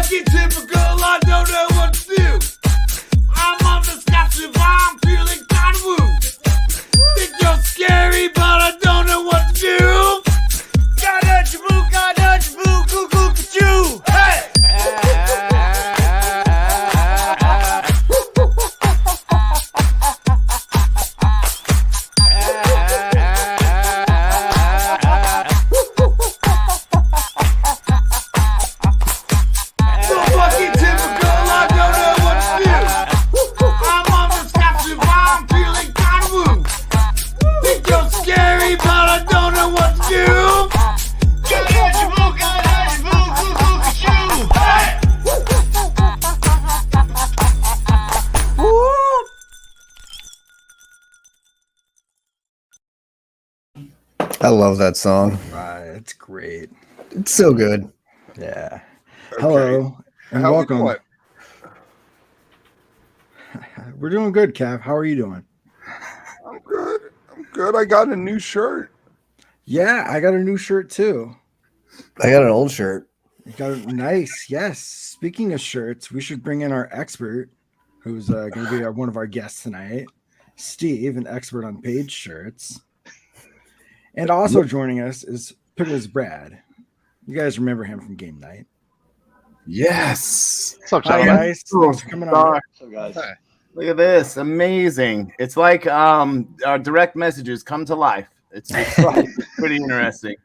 fucking typical, I don't know what to do. I'm on the scotch and I'm feeling kind of woo. Think you're scary, but I don't know what to do. Got a jaboo, goo goo ka-choo. Hey! I love that song. It's great. It's so good. Yeah. Okay. Hello and How we welcome. doing? We're doing good, Cav. How are you doing? I'm good. I'm good. I got a new shirt. Yeah, I got a new shirt too. I got an old shirt. You got a nice. Yes. Speaking of shirts, we should bring in our expert, who's going to be one of our guests tonight, Steve, an expert on page shirts. And also joining us is Pickles Brad. You guys remember him from game night. Yes. What's up, Hi, gentlemen? guys. Thanks for coming on. So guys, look at this, amazing! It's like our direct messages come to life. It's pretty interesting.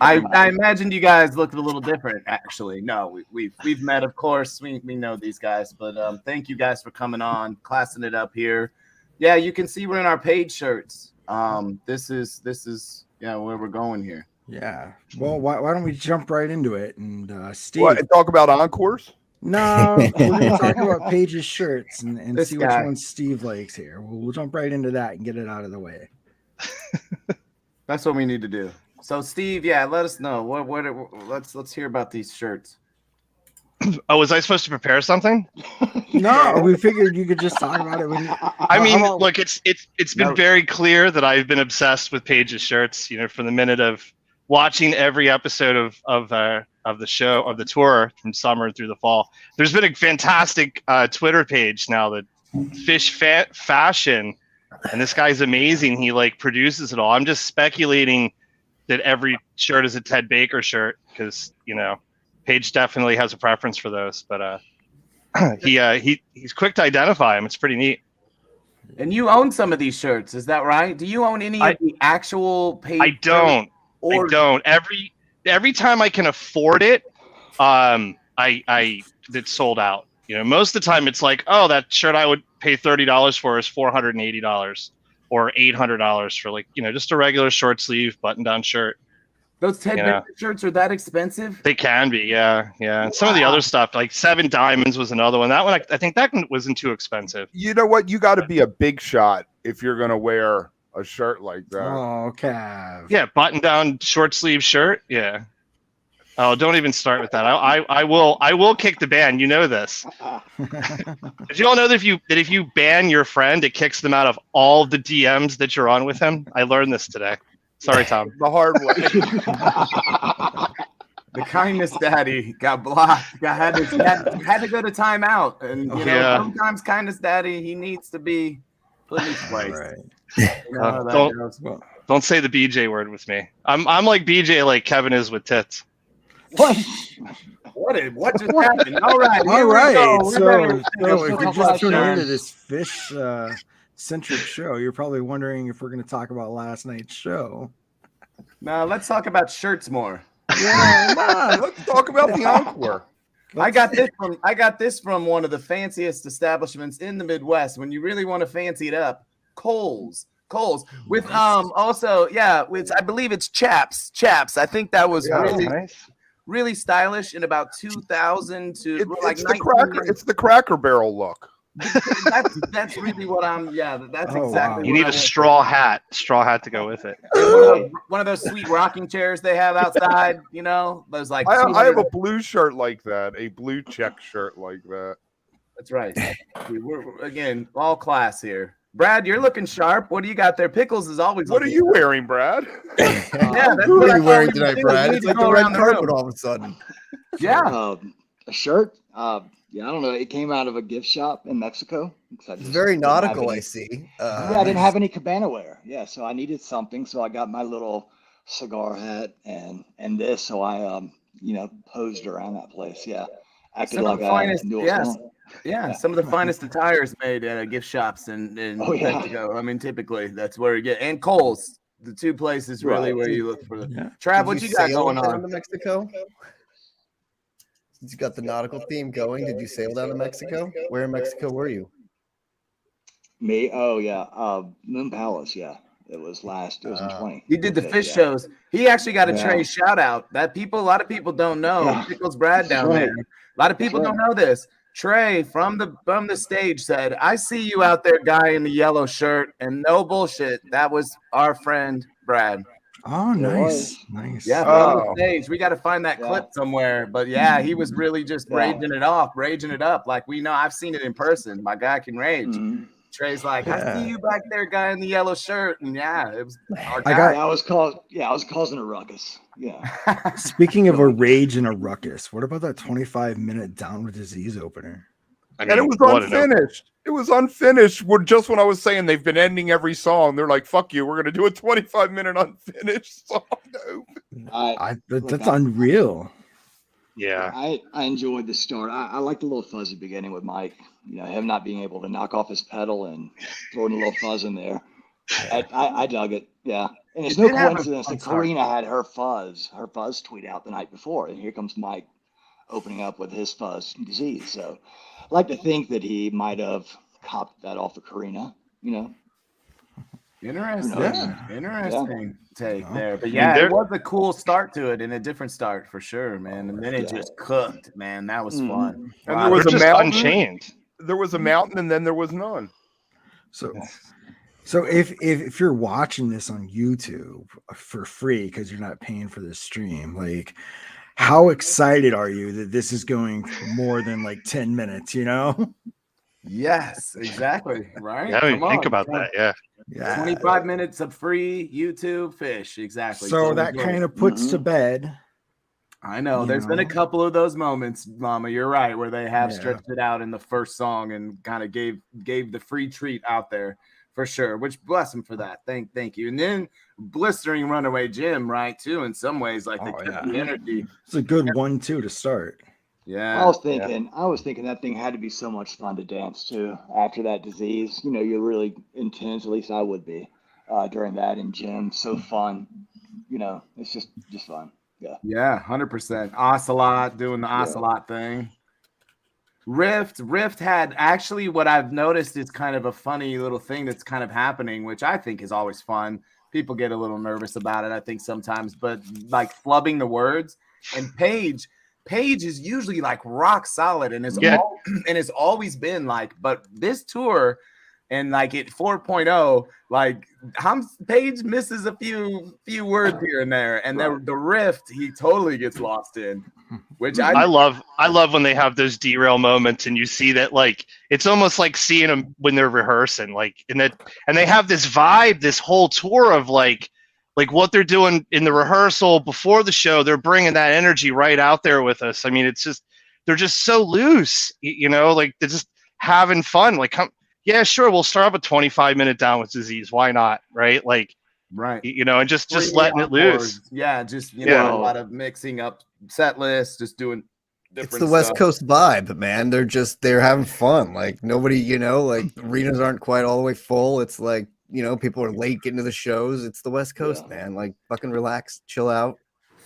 I imagined you guys looked a little different. Actually, no, we've met, of course. We know these guys, but thank you guys for coming on, classing it up here. Yeah, you can see we're in our page shirts. This is where we're going here. Yeah. Well, why don't we jump right into it? And Steve, What? Talk about encores? no, we're going to talk about Paige's shirts and This see guy. which one Steve likes here. We'll jump right into that and get it out of the way. That's what we need to do. So, Steve, yeah, let us know. Let's hear about these shirts. Oh, was I supposed to prepare something? No, we figured you could just talk about it. I mean, look, it's been very clear that I've been obsessed with Paige's shirts. You know, from the minute of watching every episode of the show, of the tour, from summer through the fall. There's been a fantastic Twitter page now, that PHiSH Fashion, and this guy's amazing. He like produces it all. I'm just speculating that every shirt is a Ted Baker shirt because Paige definitely has a preference for those, but he's quick to identify them. It's pretty neat. And you own some of these shirts, is that right? Do you own any of the actual Paige? I don't. I don't. Every time I can afford it, it's sold out. Most of the time it's like, oh, that shirt I would pay $30 for is $480 or $800 for just a regular short sleeve button down shirt. Those Ted Baker shirts are that expensive? They can be, yeah. And some of the other stuff, like 7 Diamonds was another one. That one, I think that one wasn't too expensive. You know what? You got to be a big shot if you're going to wear a shirt like that. Oh, Cav. Yeah, button down short sleeve shirt. Yeah. Oh, don't even start with that. I will kick the ban. You know this. Did you all know that if you ban your friend, it kicks them out of all the DMs that you're on with him? I learned this today. Sorry, Tom. The hard way. The kindness daddy got blocked. Had to go to timeout. And sometimes kindness daddy, he needs to be put in his place. Right. Don't say the BJ word with me. I'm like BJ, like Kevin is with tits. What just happened? All right. So if you're just tuning into this PHiSH centric show, you're probably wondering if we're going to talk about last night's show. No, let's talk about shirts more. Yeah, let's talk about the encore. I got this from one of the fanciest establishments in the Midwest. When you really want to fancy it up, Kohl's with also I believe it's Chaps. I think that was really stylish in about 2000 to it's the Cracker Barrel look. That's really what I'm. Yeah, that's exactly. Wow. You need a straw hat to go with it. One of those sweet rocking chairs they have outside. Those like. I have a blue shirt like that, a blue check shirt like that. That's right. We're again all class here. Brad, you're looking sharp. What do you got there? Pickles is always. What are you wearing, Brad? Yeah, that's what what are you wearing tonight, do. Brad? It's like the red carpet all of a sudden. Yeah. A shirt? Yeah, I don't know. It came out of a gift shop in Mexico. It's very nautical, I see. Yeah, I didn't have any cabana wear. Yeah, so I needed something. So I got my little cigar hat and this. So I posed around that place. Yeah, acted Some of like the I finest, knew what yes, was going on. yeah, some of the finest attires made at gift shops in Oh, yeah. Mexico. I mean, typically that's where you get, and Kohl's, the two places really Right. where you look for the. Yeah. Trav, Did what you you got sail going down on? to Mexico? Since you got the nautical theme going, did you sail down to Mexico? Where in Mexico were you? Me? Oh yeah. Moon Palace. Yeah, it was in 20. He did the PHiSH, fish yeah. shows. He actually got a Yeah. Trey shout out. That a lot of people don't know. Yeah. Pickles Brad That's down right. there. A lot of people That's don't know this. Trey from the stage said, "I see you out there, guy in the yellow shirt," and no bullshit. That was our friend Brad. Oh, It nice. was. Nice. Yeah, from Oh. the stage. We got to find that Yeah. clip somewhere. But yeah, he was really just Yeah. raging it up. Like we know, I've seen it in person. My guy can rage. Mhm. Trey's like, I Yeah. see you back there, guy in the yellow shirt. And yeah, it was our I guy. Yeah, I was causing a ruckus. Yeah. Speaking of a rage and a ruckus, what about that 25-minute Down with Disease opener? I And it was what an opener. unfinished. It was unfinished. Just when I was saying they've been ending every song, they're like, "Fuck you, we're gonna do a 25-minute unfinished song." No. That's unreal. Yeah. I enjoyed the start. I like the little fuzzy beginning with Mike. Him not being able to knock off his pedal and throwing a little fuzz in there. I dug it. Yeah. And it's It no did have a coincidence fun that start. Karina had her fuzz tweet out the night before, and here comes Mike opening up with his fuzz disease. So I like to think that he might have copied that off of Karina. Interesting. Yeah. Interesting take Yeah. there. But mean, yeah, there- it was a cool start to it and a different start for sure, man. And then it Yeah. just cooked, man. That was Mhm. fun. And Wow. there was They're a just mountain. unchained. There was a mountain, and then there was none. So if you're watching this on YouTube for free because you're not paying for this stream, like how excited are you that this is going more than like 10 minutes, Yes, exactly. Right. Yeah, I mean, Come think on. about that. Yeah. Yeah. 25 minutes of free YouTube fish. Exactly. So that enjoy kind it. of puts to bed. I know. you There's been a know. couple of those moments, Mama. You're right, where they have Yeah. stretched it out in the first song and kind of gave the free treat out there for sure. Which bless him for that. Thank you. And then blistering Runaway Jim, right? Too, in some ways, like they Oh, kept yeah. the energy. It's a good 1-2 to start. Yeah. I was thinking that thing had to be so much fun to dance to after that disease. You're really intense, at least I would be, during that in gym. So fun. It's just fun. Yeah. Yeah, 100%. Ocelot doing the Ocelot thing. Rift had actually what I've noticed is kind of a funny little thing that's kind of happening, which I think is always fun. People get a little nervous about it, I think sometimes, but like flubbing the words. And Paige is usually like rock solid and has always been like, but this tour and like at 4.0, like Paige misses a few words here and there, and then the rift he totally gets lost in, which I love when they have those derail moments and you see that, like, it's almost like seeing them when they're rehearsing, like, and they have this vibe this whole tour of like what they're doing in the rehearsal before the show. They're bringing that energy right out there with us. I mean, it's just, they're just so loose, like they're just having fun. Like, yeah, sure, we'll start up a 25-minute Down with Disease. Why not? Right? Like, right. And just letting it loose. Yeah, just a lot of mixing up set lists, just doing different It's the West stuff. Coast vibe, man. They're having fun. Like nobody, like arenas aren't quite all the way full. It's like, people are late getting to the shows. It's the West Coast, man. Like fucking relax, chill out.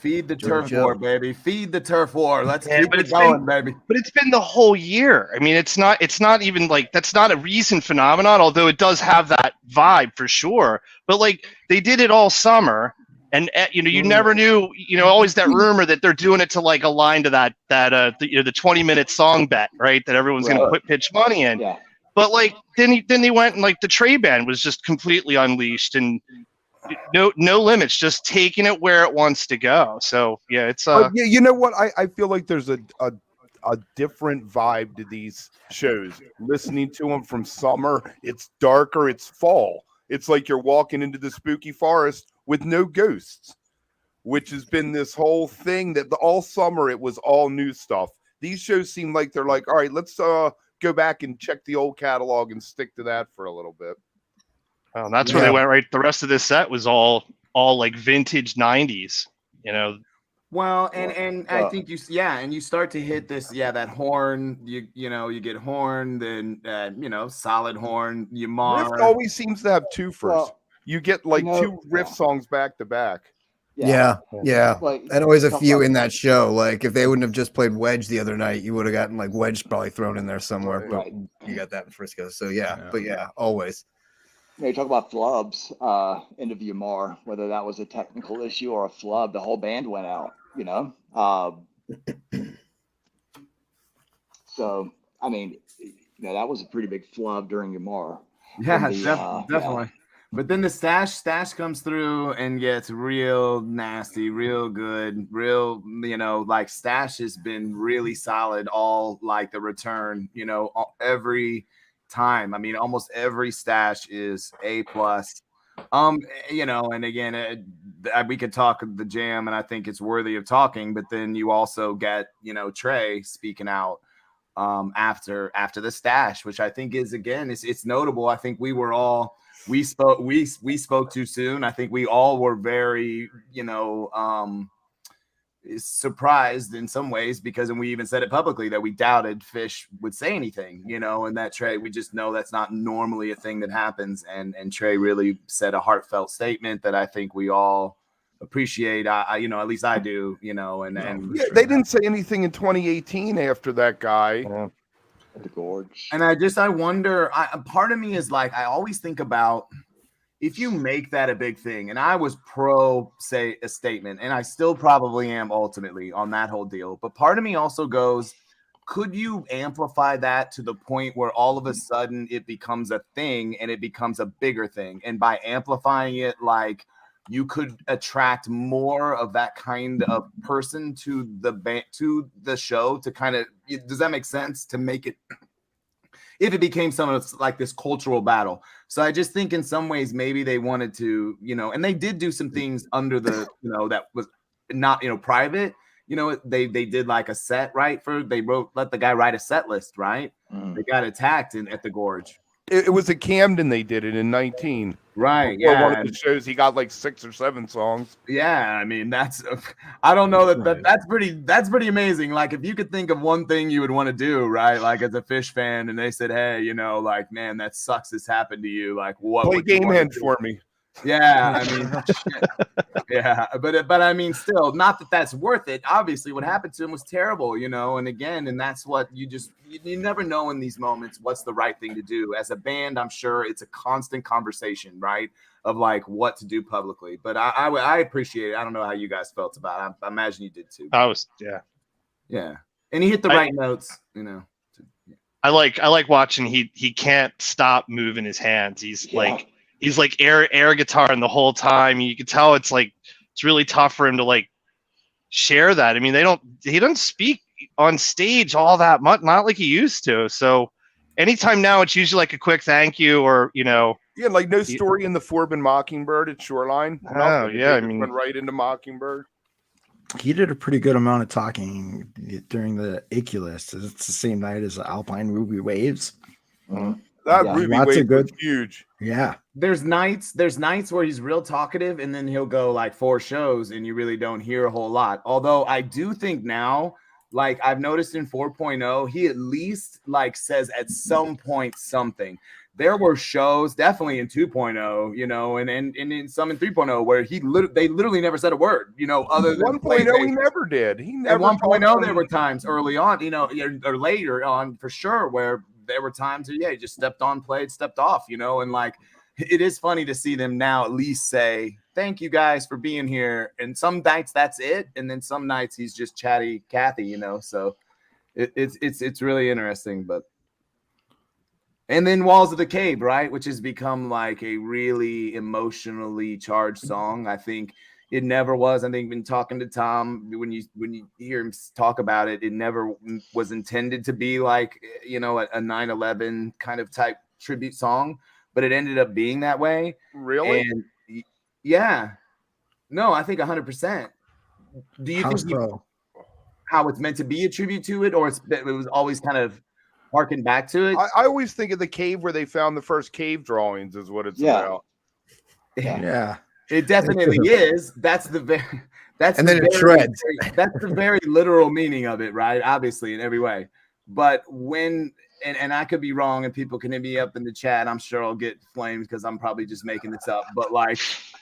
Feed the Chill, turf chill. war, baby. Feed the turf war. Let's Yeah, keep but it it's going, baby. But it's been the whole year. I mean, it's not even like, that's not a recent phenomenon, although it does have that vibe for sure. But like they did it all summer, and you never knew. Always that rumor that they're doing it to like align to that the 20-minute song bet, right? That everyone's going to put pitch money in. Yeah. But like then they went and like the Trey band was just completely unleashed and no limits, just taking it where it wants to go. So yeah, it's You know what? I feel like there's a different vibe to these shows. Listening to them from summer, it's darker, it's fall. It's like you're walking into the spooky forest with no ghosts, which has been this whole thing that all summer it was all new stuff. These shows seem like they're like, all right, let's go back and check the old catalog and stick to that for a little bit. Well, that's where they went right. The rest of this set was all like vintage 90s, you know. Well, and I think and you start to hit this, that horn, you know, you get horn, then you know, solid horn, you mar. Riff always seems to have two first. Well, you get like you know, two riff songs back to back. Yeah. Like, And always a talk few about- in that show. Like if they wouldn't have just played Wedge the other night, you would have gotten like Wedge probably thrown in there somewhere. But you got that in Frisco. So but always. You talk about flubs, end of Yamar, whether that was a technical issue or a flub, the whole band went out, you know? So, I mean, you know, that was a pretty big flub during Yamar. Yeah, definitely. But then the stash comes through and gets real nasty, real good, real, you know, like stash has been really solid all like the return, you know, every time. I mean, almost every stash is A+. You know, and again, we could talk the jam, and I think it's worthy of talking. But then you also get, you know, Trey speaking out after the stash, which I think is again, it's notable. I think we spoke too soon. I think we all were very, you know, surprised in some ways because, and we even said it publicly that we doubted PHiSH would say anything, you know, and that Trey, we just know that's not normally a thing that happens. And Trey really said a heartfelt statement that I think we all appreciate. I you know, at least I do, you know, and they didn't say anything in 2018 after that guy. The Gorge. And I wonder, part of me is like, I always think about if you make that a big thing, and I was say a statement, and I still probably am ultimately on that whole deal. But part of me also goes, could you amplify that to the point where all of a sudden it becomes a thing and it becomes a bigger thing? And by amplifying it, like you could attract more of that kind of person to the show to kind of, does that make sense? To make it, if it became some of like this cultural battle. So I just think in some ways, maybe they wanted to, you know, and they did do some things under the, you know, that was not, you know, private, you know, they did like a set, right? Let the guy write a set list, right? They got attacked at the Gorge. It was at Camden they did it in 19. Right. Before one of the shows, he got like 6 or 7 songs. Yeah, I mean I don't know that's pretty amazing. Like if you could think of one thing you would want to do, right? Like as a PHiSH fan, and they said, hey, you know, like man, that sucks. This happened to you. Like what? Play Game Hand for me. Yeah, I mean, yeah, but I mean, still, not that that's worth it. Obviously, what happened to him was terrible, you know. And again, and that's what you never know in these moments what's the right thing to do. As a band, I'm sure it's a constant conversation, right, of like what to do publicly. But I appreciate it. I don't know how you guys felt about it. I imagine you did too. Yeah, and he hit the right notes, you know. I like watching. He can't stop moving his hands. He's like air guitaring the whole time. You can tell it's really tough for him to like share that. I mean, he doesn't speak on stage all that much, not like he used to. So anytime now, it's usually like a quick thank you or, you know. Yeah, like no story in the Forbin Mockingbird at Shoreline. Oh, yeah, I mean, went right into Mockingbird. He did a pretty good amount of talking during the Aculus. It's the same night as the Alpine Ruby Waves. That Ruby Wave was huge. Yeah. There's nights where he's real talkative, and then he'll go like 4 shows and you really don't hear a whole lot. Although I do think now, like I've noticed in 4.0, he at least like says at some point something. There were shows definitely in 2.0, you know, and in some in 3.0 where they literally never said a word, you know, other than 1.0 he never did. He never. At 1.0 there were times early on, you know, or later on for sure where there were times where he just stepped on, played, stepped off, you know, and like it is funny to see them now at least say thank you guys for being here. And some nights that's it, and then some nights he's just chatty Cathy, you know. So it's really interesting. But and then Walls of the Cave, right, which has become like a really emotionally charged song. I think it never was. I think when talking to Tom, when you hear him talk about it, it never was intended to be like, you know, a 9/11 kind of type tribute song, but it ended up being that way. Really? And yeah. No, I think 100%. Do you think so? how it's meant to be a tribute to it, or it was always kind of harkened back to it? I always think of the cave where they found the first cave drawings is what it's about. Yeah. It definitely is. That's the shreds. That's the very literal meaning of it, right? Obviously, in every way. But when and I could be wrong, and people can hit me up in the chat. I'm sure I'll get flamed because I'm probably just making this up. But like,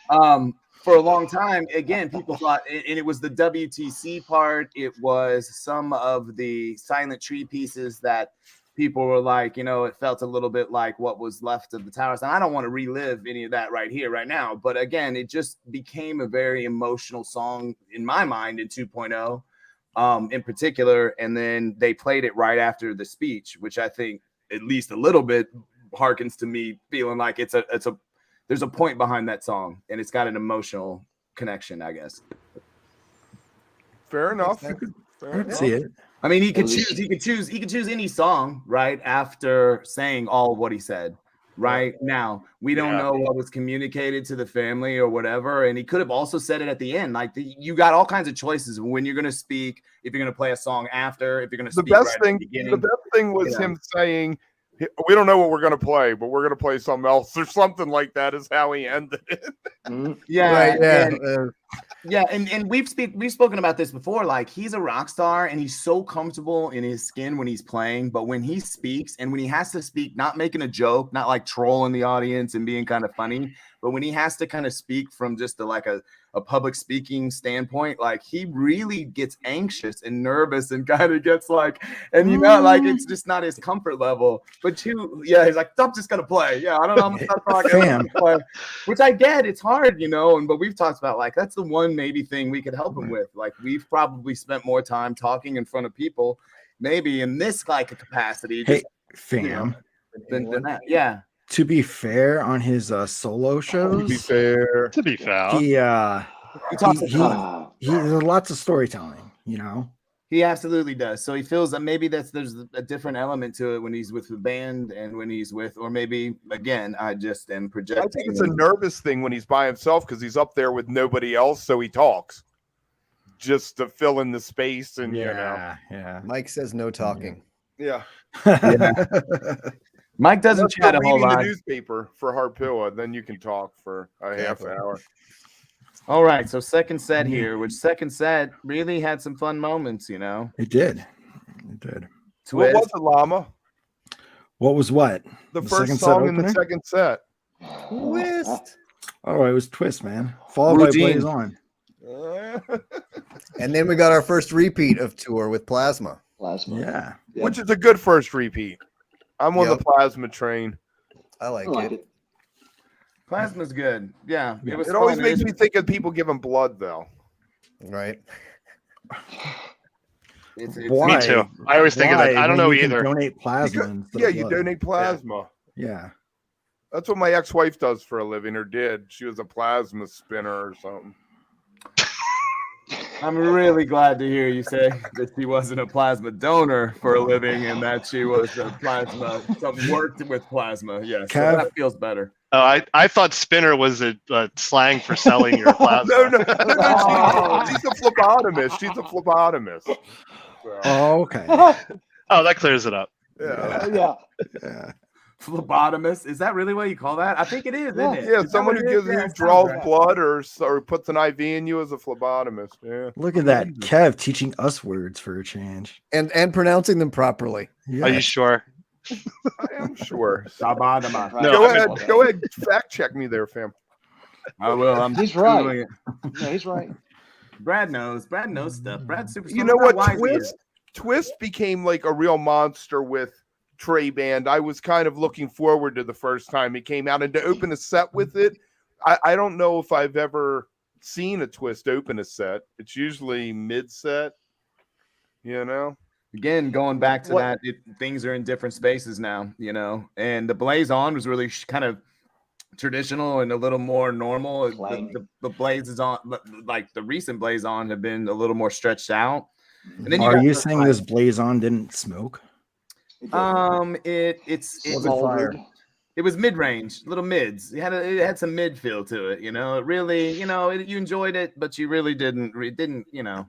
for a long time, again, people thought, and it was the WTC part. It was some of the Silent Tree pieces that people were like, it felt a little bit like what was left of the towers. And I don't want to relive any of that right here, right now. But again, it just became a very emotional song in my mind in 2.0, in particular. And then they played it right after the speech, which I think at least a little bit harkens to me feeling like there's a point behind that song, and it's got an emotional connection, I guess. Fair enough. See it. I mean, he could choose any song right after saying all of what he said. Right now, we don't know what was communicated to the family or whatever, and he could have also said it at the end. Like you got all kinds of choices when you're going to speak. If you're going to play a song after, if you're going to speak. The best thing was him saying, "We don't know what we're going to play, but we're going to play something else," or something like that. Is how he ended it. And we've spoken about this before. Like, he's a rock star and he's so comfortable in his skin when he's playing, but when he speaks and when he has to speak, not making a joke, not like trolling the audience and being kind of funny, but when he has to kind of speak from just a public speaking standpoint, like he really gets anxious and nervous and kind of gets like, and like it's just not his comfort level. But he's like, I'm just gonna play. Yeah, I don't know. I'm gonna start talking. Play. Which I get, it's hard, but we've talked about like that's the one maybe thing we could help him with. Like we've probably spent more time talking in front of people, maybe in this like a capacity. Hey, fam. Than that. Yeah. To be fair, on his solo shows, to be fair, he there's lots of storytelling. He absolutely does. So he feels that maybe there's a different element to it when he's with the band and when he's with, or maybe again, I just am projecting. I think it's a nervous thing when he's by himself because he's up there with nobody else, so he talks just to fill in the space. And Mike says no talking. Yeah. Mike doesn't chat a whole lot. The newspaper for Harpua, then you can talk for a half an hour. All right, so second set here, which second set really had some fun moments, It did. What was it, Llama? What was what? The first song in the second set. Twist. Oh, it was Twist, man. Followed by Blaze On. And then we got our first repeat of tour with Plasma. Yeah. Which is a good first repeat. I'm on the Plasma train. I like it. Plasma's good. Yeah. It always makes me think of people giving blood, though. Right. Why? Me too. I always think of that. I don't know either. Donate plasma. You donate plasma. Yeah. That's what my ex-wife does for a living, or did. She was a plasma spinner or something. I'm really glad to hear you say that she wasn't a plasma donor for a living and that she was a worked with plasma. Yes, so that feels better. Oh, I thought spinner was a slang for selling your plasma. No, she's a phlebotomist. She's a phlebotomist. So. Oh, okay. Oh, that clears it up. Yeah. Phlebotomist, is that really what you call that? I think it is, isn't it? Yeah, someone who draws blood or puts an IV in you as a phlebotomist. Yeah. Look at that, Kev teaching us words for a change and pronouncing them properly. Are you sure? I am sure. No, go ahead, fact check me there, fam. I will. He's right. Yeah, he's right. Brad knows stuff. Brad's super. You know what? Twist became like a real monster with Trey Band. I was kind of looking forward to the first time it came out, and to open a set with it. I don't know if I've ever seen a Twist open a set. It's usually mid-set, Again, going back to that, things are in different spaces now, and the Blaze On was really kind of traditional and a little more normal. The Blazes On, like the recent Blaze On, have been a little more stretched out. And then are you saying this Blaze On didn't smoke? It's older. It was mid-range, little mids. It had some mid feel to it, you know. It really, you know, you enjoyed it, but you really didn't, you know.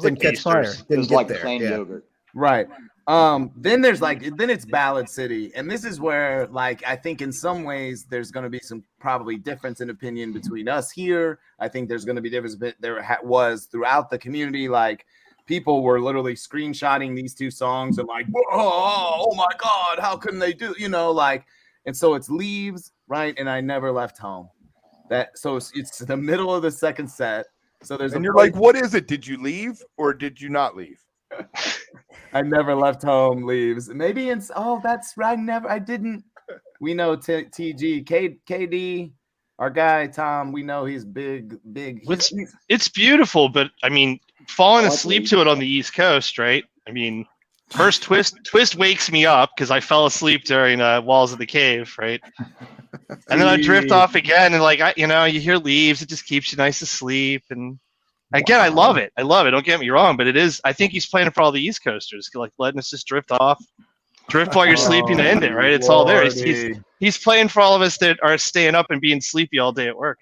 Didn't catch fire. It Didn't was get like there. plain Yeah. yogurt. Right. Then it's Ballad City, and this is where, like, I think in some ways there's going to be some probably difference in opinion between us here. I think there's going to be difference, but was throughout the community. Like, people were literally screenshotting these two songs and like, whoa, oh my God, how couldn't they do? You know, like, and so it's Leaves, right? And I Never Left Home. So it's the middle of the second set. So you're like, what is it? Did you leave or did you not leave? I Never Left Home, Leaves. Maybe that's right. I didn't. We know TG, KD, our guy Tom. We know he's big. It's beautiful, but I mean, falling asleep to it on the East Coast, right? I mean, first twist wakes me up because I fell asleep during Walls of the Cave, right? And then I drift off again, and like you hear Leaves, it just keeps you nice asleep. And again, I love it. Don't get me wrong, but it is. I think he's playing for all the East Coasters, like letting us just drift while you're sleeping to end it, right? It's all there. He's playing for all of us that are staying up and being sleepy all day at work.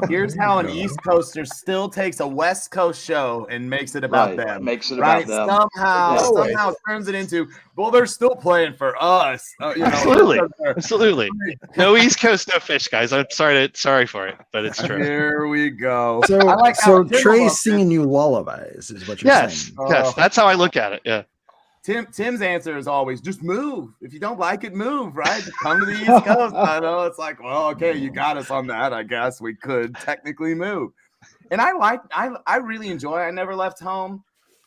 Here's how an East Coaster still takes a West Coast show and makes it about them. Makes it about them. Somehow turns it into, well, they're still playing for us. Absolutely. No East Coast, no fish, guys. I'm sorry for it, but it's true. Here we go. So Trey's singing you lullabies, is what you're saying. Yes, that's how I look at it. Yeah. Tim's answer is always just move. If you don't like it, move, right? Just come to the East Coast. I know it's like, well, okay, you got us on that. I guess we could technically move. And I really enjoy I Never Left Home.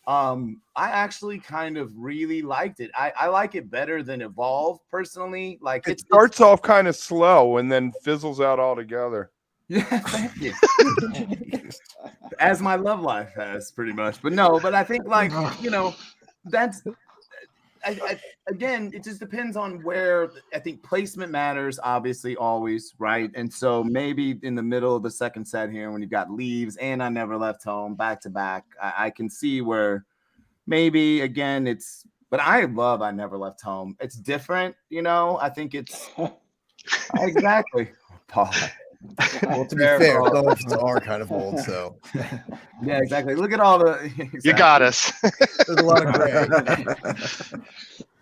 I actually kind of really liked it. I like it better than Evolve personally. Like it starts off kind of slow and then fizzles out altogether. Yeah, thank you. As my love life has pretty much. But I think like, that's again, it just depends on where. I think placement matters, obviously, always, right? And so maybe in the middle of the second set here, when you've got Leaves and I Never Left Home back to back, I can see where maybe again but I love I Never Left Home. It's different, I think it's exactly, Paul. Well, to be fair, both are kind of old, so yeah, exactly. Look at all the exactly. You got us. There's a lot of gray.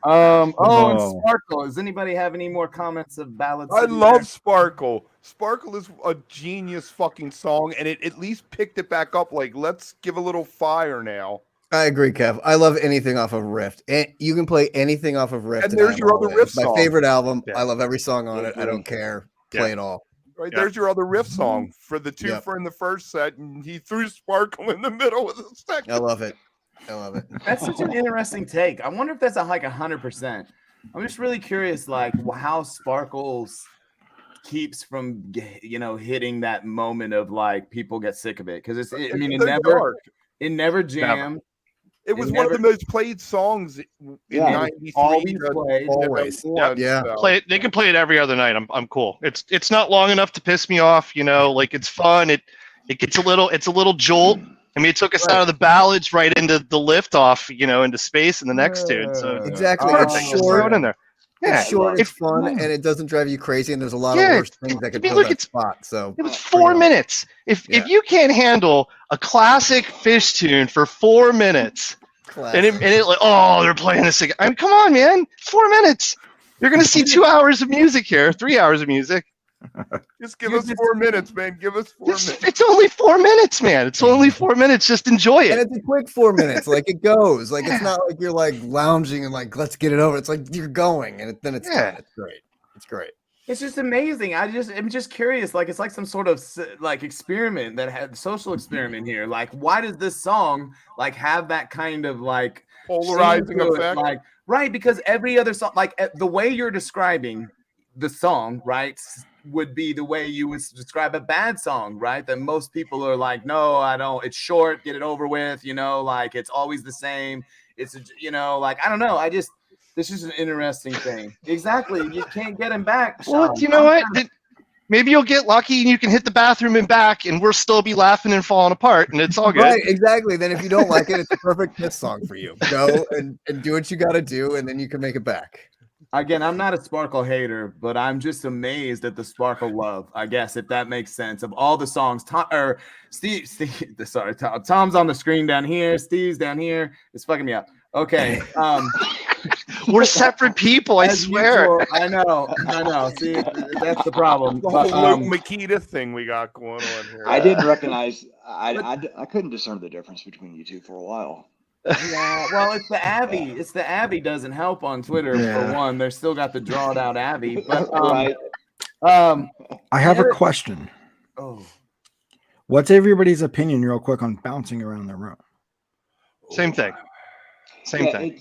And Sparkle. Does anybody have any more comments of ballads? I love Sparkle. Sparkle is a genius fucking song, and it at least picked it back up. Like, let's give a little fire now. I agree, Kev. I love anything off of Rift. And you can play anything off of Rift. And there's your other Rift song. My favorite album. Yeah. I love every song on it. I don't care. Play it all. Right, there's your other riff song for the two for in the first set, and he threw Sparkle in the middle of the second. I love it. That's such an interesting take. I wonder if that's like 100%. I'm just really curious, like how Sparkles keeps from hitting that moment of like people get sick of it because it never jammed. It was one of the most played songs in '93. Always. They can play it every other night. I'm cool. It's not long enough to piss me off. Like it's fun. It gets it's a little jolt. I mean, it took us out of the ballads right into the lift off, into space in the next tune. So exactly, it's short in there. Yeah, it's short, it's fun, and it doesn't drive you crazy. And there's a lot of worse things that could fill that spot. So it was 4 minutes. If you can't handle a classic PHiSH tune for 4 minutes, and it like, they're playing this again. I mean, come on, man, 4 minutes. You're gonna see 2 hours of music here, 3 hours of music. Just give us 4 minutes, man. Give us 4 minutes. It's only 4 minutes, man. It's only 4 minutes. Just enjoy it. And it's a quick 4 minutes. Like it goes. Like it's not like you're like lounging and like let's get it over. It's like you're going, and then it's done. It's great. It's great. It's just amazing. I'm just curious. Like it's like some sort of like experiment that had social experiment here. Like why does this song like have that kind of like polarizing effect? Like right, because every other song, like the way you're describing the song, right, would be the way you would describe a bad song, right? That most people are like, no, I don't. It's short, get it over with. Like it's always the same. It's like I don't know. This is an interesting thing. Exactly. You can't get him back. Well, you know what? Maybe you'll get lucky and you can hit the bathroom and back, and we'll still be laughing and falling apart, and it's all good. Right, exactly. Then if you don't like it, it's a perfect PHiSH song for you. Go and do what you got to do, and then you can make it back. Again, I'm not a Sparkle hater, but I'm just amazed at the Sparkle love, I guess, if that makes sense. Of all the songs, Tom's on the screen down here, Steve's down here. It's fucking me up. Okay. We're separate people, I swear. Usual, I know. See, that's the problem. The whole Luke Makita thing we got going on here. I didn't recognize. I couldn't discern the difference between you two for a while. Yeah, well, it's the Abby. It's the Abby doesn't help on Twitter for one. They're still got the drawn out Abby. But Right. I have a question. Oh, What's everybody's opinion, real quick, on bouncing around the room? Same thing. Same thing.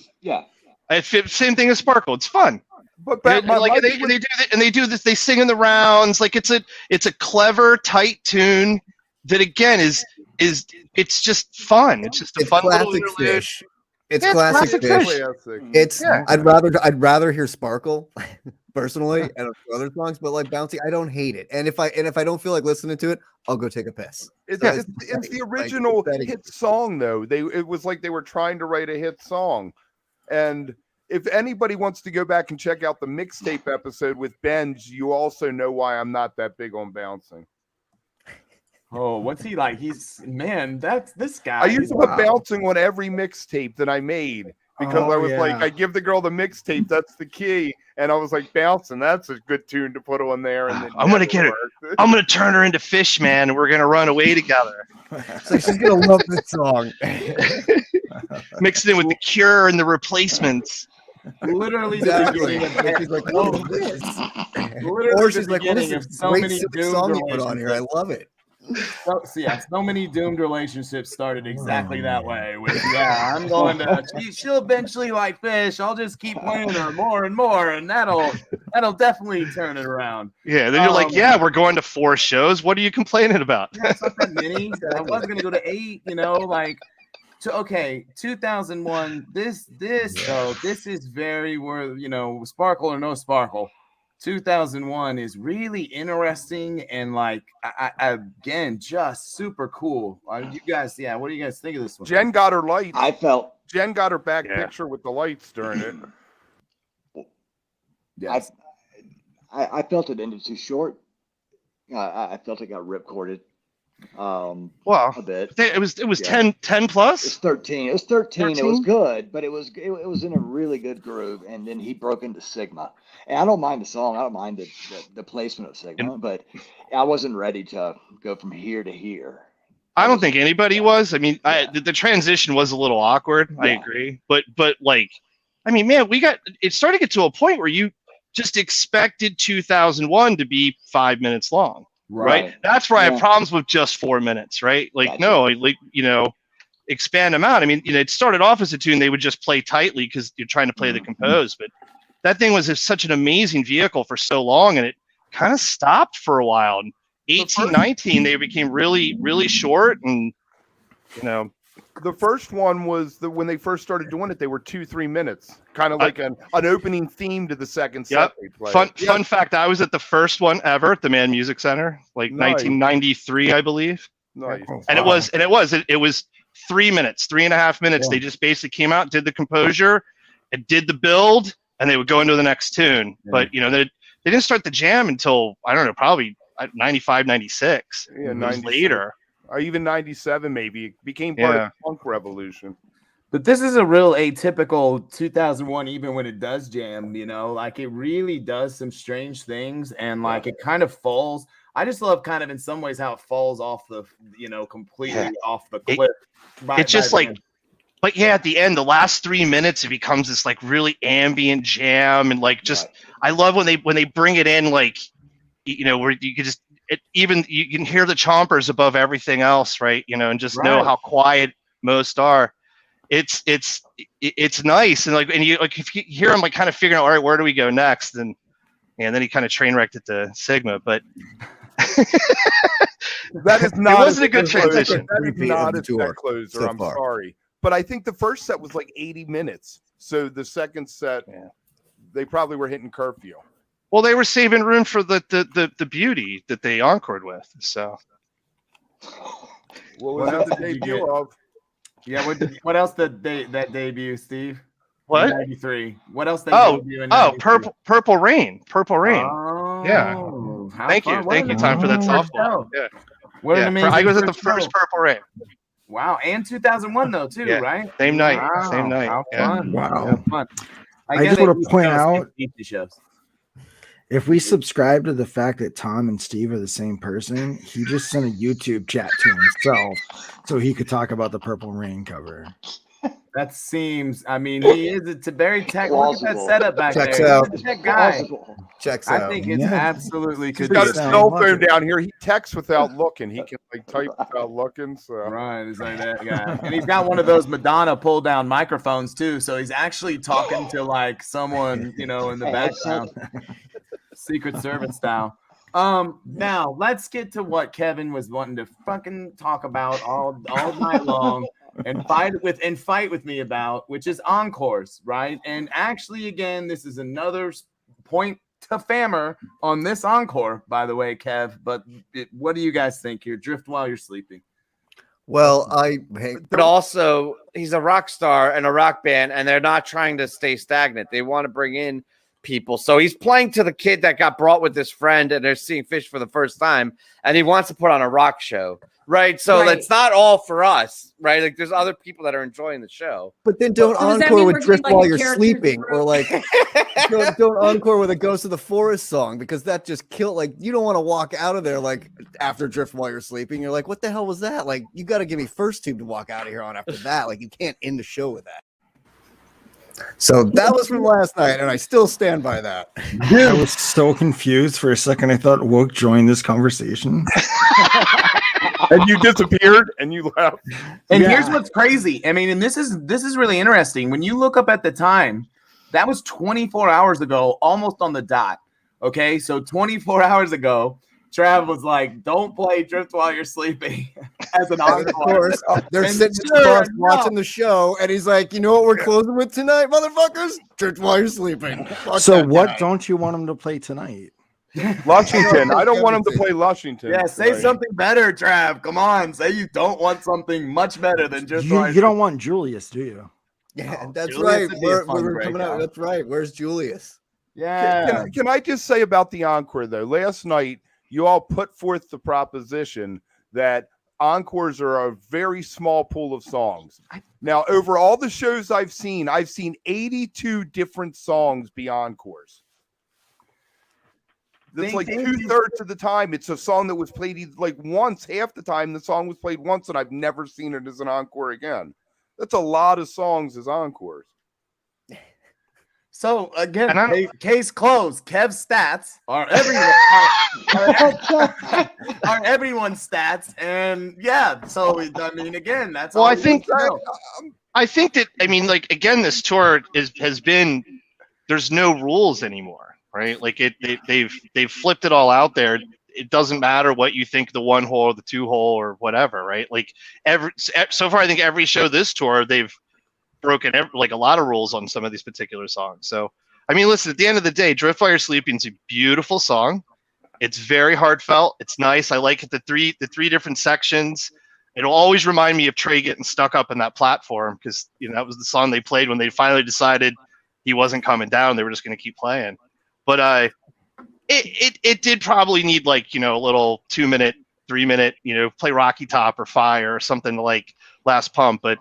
Same thing as Sparkle. It's fun. But they do this. They sing in the rounds. Like it's a clever, tight tune that again is it's just fun. It's just a fun little interlude. PHiSH. It's classic PHiSH. It's I'd rather hear Sparkle personally and a few other songs, but like Bouncy, I don't hate it. And if I don't feel like listening to it, I'll go take a piss. It's the original hit song though. It was like they were trying to write a hit song. And if anybody wants to go back and check out the mixtape episode with Benj, you also know why I'm not that big on bouncing. Oh, what's he like? That's this guy. I used to put bouncing on every mixtape that I made because I was like, I give the girl the mixtape, that's the key. And I was like, bouncing, that's a good tune to put on there. And I'm going to get her. I'm going to turn her into PHiSH, man, and we're going to run away together. So she's going to love this song. Mixed in with The Cure and The Replacements. Literally, Exactly. She's like, what is this? Or she's like, what is this great silly song you put on here? I love it. So many doomed relationships started exactly that way. I'm going to. She'll eventually like PHiSH. I'll just keep playing her more and more, and that'll definitely turn it around. Yeah, then you're like, we're going to 4 shows. What are you complaining about? It's not that many. I was going to go to 8. 2001. This is very worth. Sparkle or no Sparkle. 2001 is really interesting and like again just super cool. You guys, what do you guys think of this one? Jen got her lights. Jen got her back picture with the lights during it. Yes. I felt it ended too short. I felt it got ripcorded. A bit. It was 10 plus. It's 13. It was 13. It was good, but it was in a really good groove. And then he broke into Sigma. And I don't mind the song. I don't mind the placement of Sigma, but I wasn't ready to go from here to here. I don't think anybody was. I mean, the transition was a little awkward. Yeah. I agree, but like, I mean, man, it started to get to a point where you just expected 2001 to be 5 minutes long. Right. That's where I have problems with just 4 minutes, right? Like, expand them out. I mean, it started off as a tune they would just play tightly because you're trying to play the compose, but that thing was such an amazing vehicle for so long, and it kind of stopped for a while. And 18, 19, they became really, really short, and the first one was when they first started doing it, they were 2-3 minutes, kind of like an opening theme to the second set. Fun fact, I was at the first one ever at the Man Music Center, like 1993, I believe. Nice. And it was 3 minutes, 3.5 minutes. They just basically came out, did the composure, and did the build, and they would go into the next tune. But they didn't start the jam until I don't know, probably 95, 96. Later. Or even 97, maybe. It became part of the punk revolution. But this is a real atypical 2001, even when it does jam, like it really does some strange things, and like it kind of falls. I just love kind of in some ways how it falls off the, completely off the cliff. It's just like, but at the end, the last 3 minutes, it becomes this like really ambient jam, and like just, I love when they bring it in, like, where you could just, you can hear the chompers above everything else, right? And just know how quiet most are. It's nice, and you like if you hear him like kind of figuring out, all right, where do we go next? And then he kind of train wrecked it to Sigma, but that is not. It wasn't a good transition. That is not a set closer. I'm sorry, but I think the first set was like 80 minutes. So the second set, they probably were hitting curfew. Well, they were saving room for the beauty that they encored with. So, what was that the debut of? Yeah, what else that debut, Steve? What? 93. What else they Oh, gave you in 93? Purple Rain. Purple Rain. Oh, Yeah. how Thank fun. you. What Thank an you, Time, for that amazing first softball. show. Yeah. What an amazing I was at the first first show. Purple Rain. Wow, and 2001 though too, Yeah. right? Same night. Wow, Same night. how Yeah. fun! Wow. How fun. I just want to point out, shows. if we subscribe to the fact that Tom and Steve are the same person, he just sent a YouTube chat to himself so he could talk about the Purple Rain cover. That seems. I mean, he is. It's a very tech. Look at that Plausible. setup back Checks there. out. He's a tech guy. Plausible. Checks I out. think it's Yeah. absolutely He's could Got be. his Sound cell like phone it. down here. He texts without looking. He can like type without looking. So Right, it's like that guy. And he's got one of those Madonna pull down microphones too. So he's actually talking to like someone, in the background. Secret Service style. Now let's get to what Kevin was wanting to fucking talk about all night long and fight with me about, which is encores, right? And actually, again, this is another point to fammer on this encore, by the way, Kev. But what do you guys think here? Drift while you're sleeping. Well, but also he's a rock star and a rock band, and they're not trying to stay stagnant. They want to bring in people. So he's playing to the kid that got brought with his friend, and they're seeing PHiSH for the first time, and he wants to put on a rock show, right? So it's not all for us, right? Like there's other people that are enjoying the show. But then don't So does that encore mean with we're doing, Drift like, while a you're character's sleeping, group? or like don't encore with a Ghost of the Forest song, because that just killed. Like you don't want to walk out of there like after Drift while you're sleeping. You're like, what the hell was that? Like you got to give me First Tube to walk out of here on after that. Like you can't end the show with that. So that was from last night, and I still stand by that. I was so confused for a second. I thought Wook joined this conversation. and you disappeared and you left. And Yeah. here's what's crazy. I mean, and this is really interesting. When you look up at the time, that was 24 hours ago, almost on the dot. Okay, so 24 hours ago, Trav was like, "Don't play Drift while you're sleeping." As an And of encore. course, they're And sitting sure across enough- watching the show, and he's like, "You know what we're closing with tonight, motherfuckers? Drift while you're sleeping." Fuck So that what guy. don't you want him to play tonight? Lushington. I don't want him to play Lushington. Yeah, say Right. something better, Trav. Come on, say you don't want something much better than just You don't want Julius, do you? Yeah, that's Julius right. would be a We fun were coming out. breakout. That's right. Where's Julius? Yeah. Can I just say about the encore though? Last night, you all put forth the proposition that encores are a very small pool of songs. Now, over all the shows I've seen 82 different songs be encores. That's like 2/3 of the time. It's a song that was played like once. Half the time, the song was played once, and I've never seen it as an encore again. That's a lot of songs as encores. So again, And I case closed. Kev's stats are are everyone's stats, and yeah. So I mean, again, that's Well, all I we think need to know. I think that like again, this tour has been there's no rules anymore, right? Like they've flipped it all out there. It doesn't matter what you think the one hole or the two hole or whatever, right? Like so far, I think every show this tour they've broken like a lot of rules on some of these particular songs. So I mean, listen, at the end of the day, Drift While You're Sleeping is a beautiful song. It's very heartfelt. It's nice. I like it. The three different sections. It'll always remind me of Trey getting stuck up in that platform because that was the song they played when they finally decided he wasn't coming down. They were just going to keep playing. But it did probably need like a little 2-minute, 3-minute, play Rocky Top or Fire or something like Last Pump. But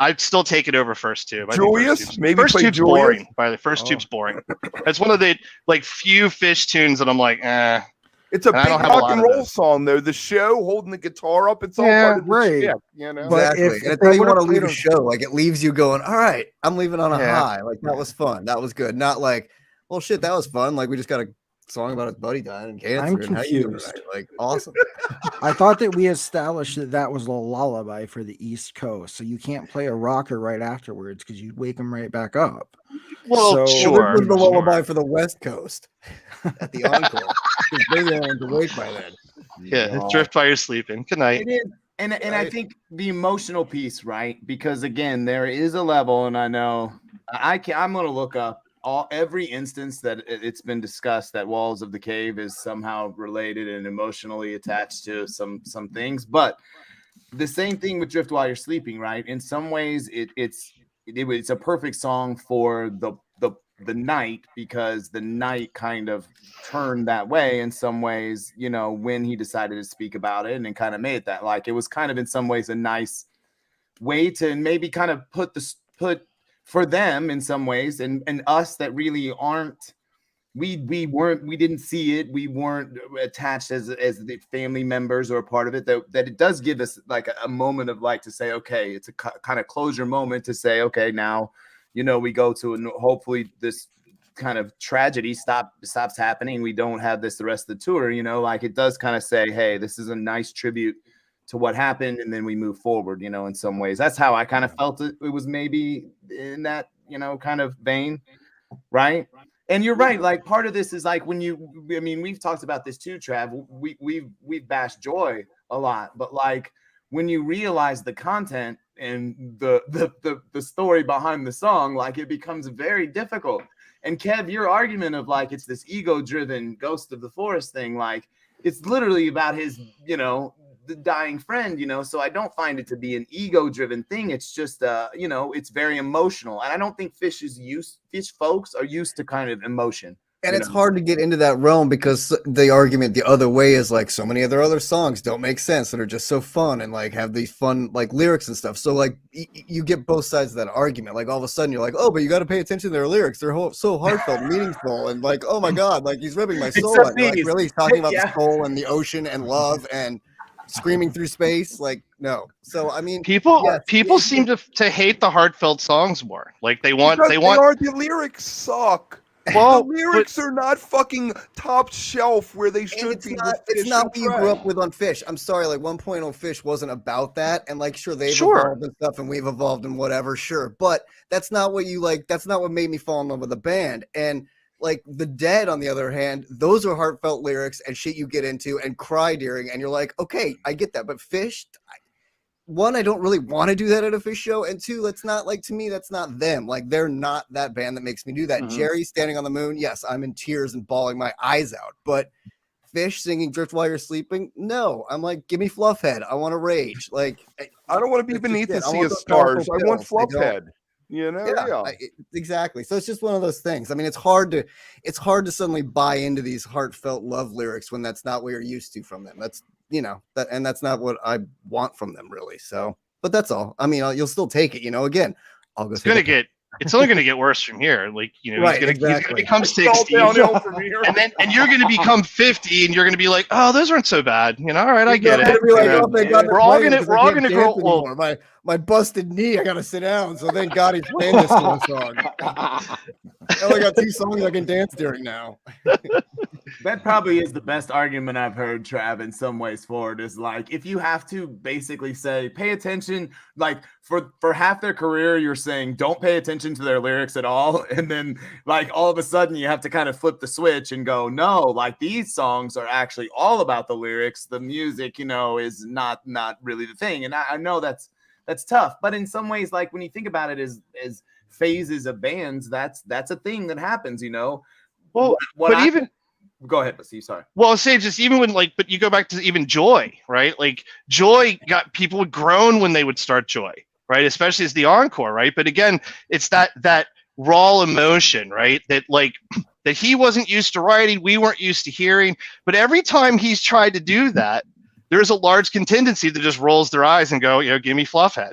I'd still take it over First Tube. Julius, maybe First play Tube's Julius? boring. By the way, First Tube's boring. That's one of the few PHiSH tunes that I'm like, eh. It's a And I big don't have a rock lot and of roll those. song though. The show holding the guitar up, it's all Yeah, part of the right. shit, But Exactly. if And it's they how you would've want to leave played a show. Like it leaves you going, all right, I'm leaving on a Yeah. high. Like that was fun. That was good. Not like, well, shit, that was fun. Like we just got a song about his buddy dying and cancer. I'm and how you doing confused. tonight? Like awesome. I thought that we established that was a lullaby for the East Coast, so you can't play a rocker right afterwards because you'd wake them right back up. Well, So- sure. Well, this was the sure. lullaby for the West Coast at the encore. 'Cause they weren't awake by then. Yeah, Drift While You're Sleeping. Good night. It is, and I think the emotional piece, right? Because again, there is a level, and I know I'm going to look up every instance that it's been discussed that Walls of the Cave is somehow related and emotionally attached to some things, but the same thing with Drift While You're Sleeping, right? In some ways, it's it's a perfect song for the night, because the night kind of turned that way in some ways, you know, when he decided to speak about it, and then kind of made that, like, it was kind of in some ways a nice way to maybe kind of put for them in some ways, and us that really aren't, we didn't see it, we weren't attached as the family members or a part of it, that it does give us like a moment of like to say, okay, it's a kind of closure moment to say, okay, now, you know, we go to, and hopefully this kind of tragedy stops happening, we don't have this the rest of the tour, you know, like it does kind of say, hey, this is a nice tribute to what happened, and then we move forward, you know, in some ways. That's how I kind of felt it was maybe in that, you know, kind of vein, right? And you're right, like part of this is like when I mean, we've talked about this too, Trav. We've bashed Joy a lot, but like when you realize the content and the story behind the song, like it becomes very difficult. And Kev, your argument of like it's this ego-driven Ghost of the Forest thing, like it's literally about his, you know, the dying friend, you know, so I don't find it to be an ego-driven thing. It's just you know, it's very emotional, and I don't think Phish folks are used to kind of emotion, and it's hard to get into that realm because the argument the other way is like so many of their other songs don't make sense and are just so fun and like have these fun like lyrics and stuff, so like you get both sides of that argument. Like all of a sudden you're like, oh, but you got to pay attention to their lyrics, they're so heartfelt, meaningful, and like, oh my god, like he's ripping my soul out. Like really, he's talking about the soul and the ocean and love and screaming through space, like no. So I mean, people seem to hate the heartfelt songs more. Like the lyrics suck. Well, the lyrics are not fucking top shelf where they should be. It's not what you grew up with on PHiSH. I'm sorry, like 1.0 PHiSH wasn't about that, and like sure they've evolved and stuff, and we've evolved and whatever, sure, but that's not what you like. That's not what made me fall in love with the band. And like the Dead, on the other hand, those are heartfelt lyrics and shit you get into and cry during, and you're like, okay, I get that. But PHiSH, one, I don't really want to do that at a PHiSH show, and two, that's not like, to me, that's not them. Like they're not that band that makes me do that. Jerry Standing on the Moon, yes, I'm in tears and bawling my eyes out, but PHiSH singing Drift While You're Sleeping, no. I'm like, give me Fluffhead. I want to rage. Like I don't want to be beneath the sea of stars. I want Fluffhead. You know, exactly. So it's just one of those things. I mean, it's hard to suddenly buy into these heartfelt love lyrics when that's not what you're used to from them. That's, you know, and that's not what I want from them, really. So, but that's all. I mean, you'll still take it. You know, again, I'll go. It's only going to get worse from here. Like, you know, right, he's going to become 60, and you're going to become 50, and you're going to be like, oh, those aren't so bad. You know, all right, I get it. We're all going to grow old. My busted knee, I got to sit down. So thank God he's playing this one song. I only got 2 songs I can dance during now. That probably is the best argument I've heard, Trav, in some ways for it, is like, if you have to basically say, pay attention, like for half their career, you're saying don't pay attention to their lyrics at all. And then like all of a sudden you have to kind of flip the switch and go, no, like these songs are actually all about the lyrics. The music, you know, is not really the thing. And I know that's tough, but in some ways, like when you think about it as phases of bands, that's a thing that happens, you know. Well, go ahead, Steve. Sorry. Well, say just even when but you go back to even Joy, right? Like Joy got people would groan when they would start Joy, right? Especially as the encore, right? But again, it's that raw emotion, right? That like that he wasn't used to writing, we weren't used to hearing. But every time he's tried to do that, there's a large contingency that just rolls their eyes and go, you know, give me Fluffhead.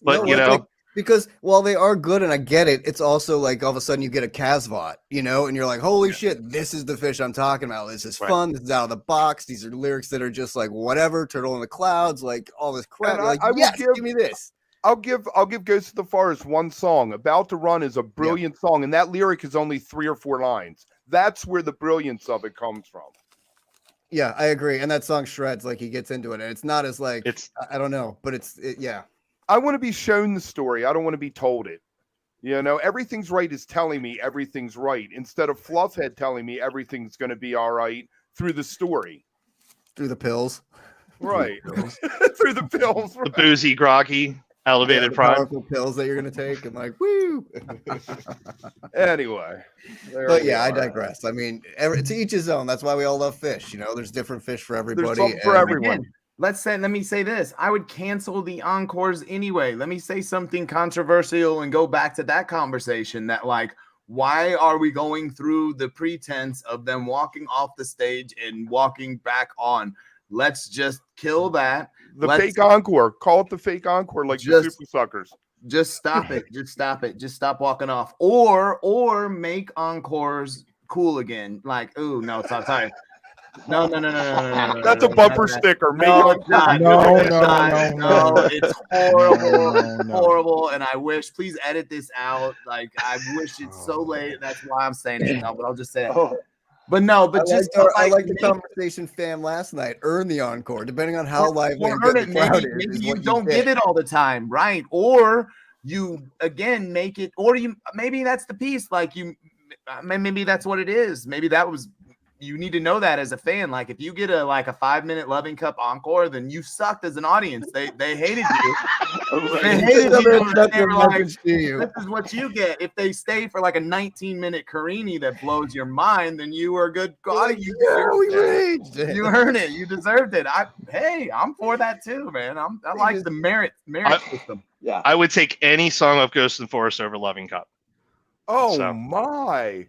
But you know. Because while they are good and I get it, it's also like all of a sudden you get a Casvot, you know, and you're like, holy shit, this is the PHiSH I'm talking about. This is fun. This is out of the box. These are lyrics that are just like whatever, Turtle in the Clouds, like all this crap. Like, yes, give me this. I'll give Ghost of the Forest one song. About to Run is a brilliant song, and that lyric is only 3 or 4 lines. That's where the brilliance of it comes from. Yeah, I agree. And that song shreds, like he gets into it, and it's not as like I don't know, but yeah. I want to be shown the story. I don't want to be told it. You know, Everything's Right is telling me everything's right instead of Fluffhead telling me everything's going to be all right through the story. Through the pills. Right. Through the pills. Right. The boozy, groggy, elevated prime. Powerful pills that you're going to take and like, woo. Anyway. But yeah, I digress. I mean, to each his own. That's why we all love PHiSH. You know, there's different PHiSH for everybody. There's something for everyone. let me say this. I would cancel the encores anyway. Let me say something controversial and go back to that conversation that like, why are we going through the pretense of them walking off the stage and walking back on? Let's just kill that. The fake encore. Call it the fake encore, like the Super Suckers. Just stop it. Just stop it. Just stop walking off. Or make encores cool again. Like, ooh, no, sorry. No. That's a bumper sticker. No, it's not. No, It's horrible. Horrible. And I wish, please edit this out. Like, I wish it's so late. That's why I'm saying it now, but I'll just say it. But no, but I like the conversation fam last night. Earn the encore, depending on how lively and good the crowd is. Maybe you don't give it all the time, right? Or you again make it, or you maybe that's the piece. Like maybe that's what it is. Maybe that was. You need to know that as a fan. Like if you get a 5-minute Loving Cup encore, then you sucked as an audience. They hated you. They hated you. They were like, this is what you get. If they stay for like a 19-minute Carini that blows your mind, then you were a good god. You earned it. You deserved it. I'm for that too, man. I like the merit system. Yeah. I would take any song of Ghost in the Forest over Loving Cup. Oh my.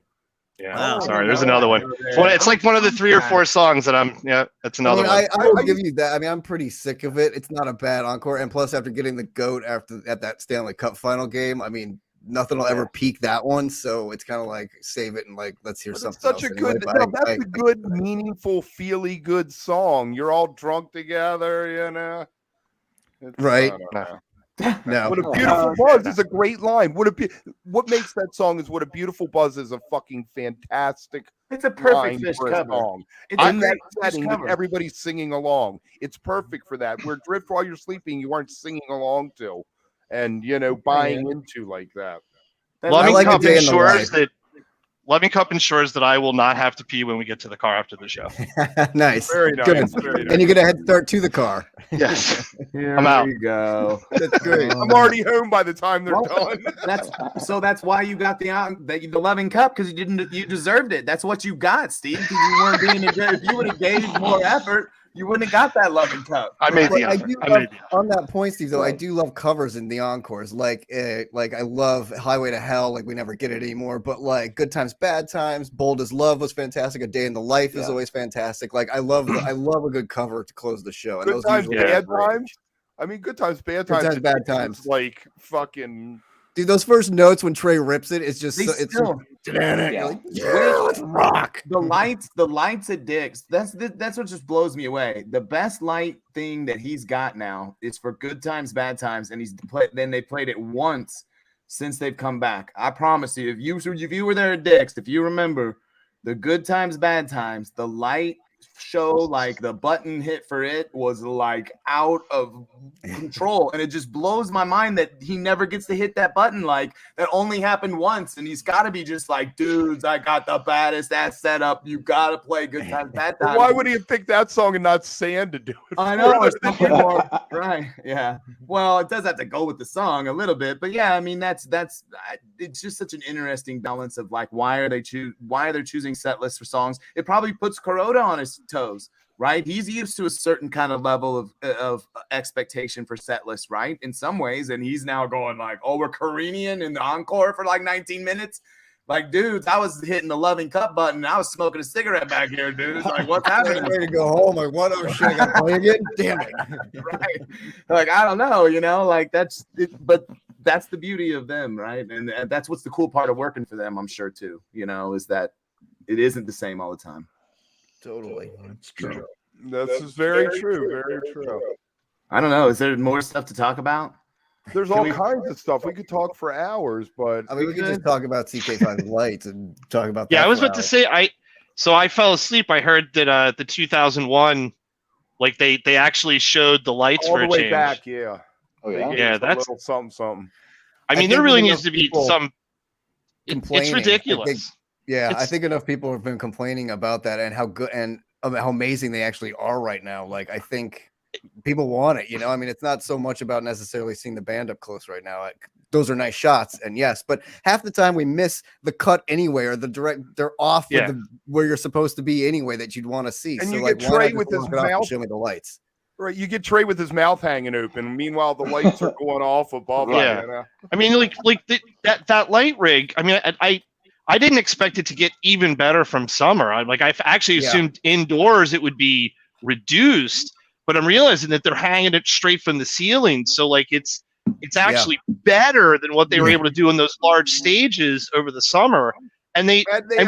Yeah, wow. Sorry. There's another one. It's like one of the 3 or 4 songs that that's another one. I will give you that. I mean, I'm pretty sick of it. It's not a bad encore. And plus, after getting the GOAT at that Stanley Cup final game, I mean, nothing will ever peak that one. So it's kind of like save it and like let's hear something. Such a good. That's a good, meaningful, feely good song. You're all drunk together, you know. Right. No. What a beautiful buzz is a great line. What makes that song is what a beautiful buzz is a fucking fantastic. It's a perfect PHiSH cover. Song. It's in that setting that everybody's singing along. It's perfect for that. Where Drift While You're Sleeping, you aren't singing along to, and buying into like that. Loving Cup ensures that I will not have to pee when we get to the car after the show. Nice. Very nice. Good. Very nice. And you get a head start to the car. Yes. I'm out. There you go. That's great. I'm already home by the time they're done. That's why you got the Loving Cup, because you deserved it. That's what you got, Steve. Because you weren't being if you would have gave more effort, you wouldn't have got that Loving Cup. I made the effort. On that point, Steve, though, I do love covers in the encores. Like I love Highway to Hell. Like we never get it anymore. But like Good Times, Bad Times, Bold as Love was fantastic. A Day in the Life is always fantastic. Like I love a good cover to close the show. And Good Times, Bad Times. I mean, Good Times, Bad Times. Good Times, Bad Times. Like fucking. Dude, those first notes when Trey rips it, it's just let's rock. The lights at Dick's. That's what just blows me away. The best light thing that he's got now is for Good Times, Bad Times, and then they played it once since they've come back. I promise you, if you were there at Dick's, if you remember the Good Times, Bad Times, the light show, like the button hit for it was like out of control, and it just blows my mind that he never gets to hit that button. Like that only happened once, and he's got to be just like, dudes, I got the baddest ass setup. You got to play Good Times, Bad Times. Why would he have picked that song and not Sand to do it? I know it's something more, right? Yeah. Well, it does have to go with the song a little bit, but yeah, I mean that's it's just such an interesting balance of like why they're choosing set lists for songs. It probably puts Kuroda on his toes, right? He's used to a certain kind of level of expectation for set lists, right? In some ways, and he's now going like, oh, we're Karenian in the encore for like 19 minutes. Like, dudes, I was hitting the Loving Cup button. And I was smoking a cigarette back here, dudes. Like, what's happening? I'm ready to go home. Like, what? Oh shit, I got to play again. Damn it! Right? Like, I don't know, like that's it, but that's the beauty of them, right? And that's what's the cool part of working for them, I'm sure too. Is that it isn't the same all the time. Totally. That's true. This is very true. Very true. I don't know. Is there more stuff to talk about? There's all kinds of stuff. We could talk for hours, but I mean, we could just talk about CK5 lights and talk about. Yeah, I was about to say I fell asleep. I heard that the 2001, like they actually showed the lights all for the a way change. back. Yeah. Oh yeah. Yeah, that's a little something. I mean, there really needs to be some. Complaining. It's ridiculous. I think enough people have been complaining about that and how good and how amazing they actually are right now. Like, I think people want it, I mean, it's not so much about necessarily seeing the band up close right now. Those are nice shots, and yes, but half the time we miss the cut anyway, or they're off with where you're supposed to be anyway that you'd want to see. And so you like, get Trey with his mouth. Show me the lights. Right, you get Trey with his mouth hanging open. Meanwhile, the lights are going off above. Yeah. You know? I mean, that light rig. I mean, I didn't expect it to get even better from summer. I actually assumed indoors it would be reduced, but I'm realizing that they're hanging it straight from the ceiling. So like it's actually better than what they were able to do in those large stages over the summer. And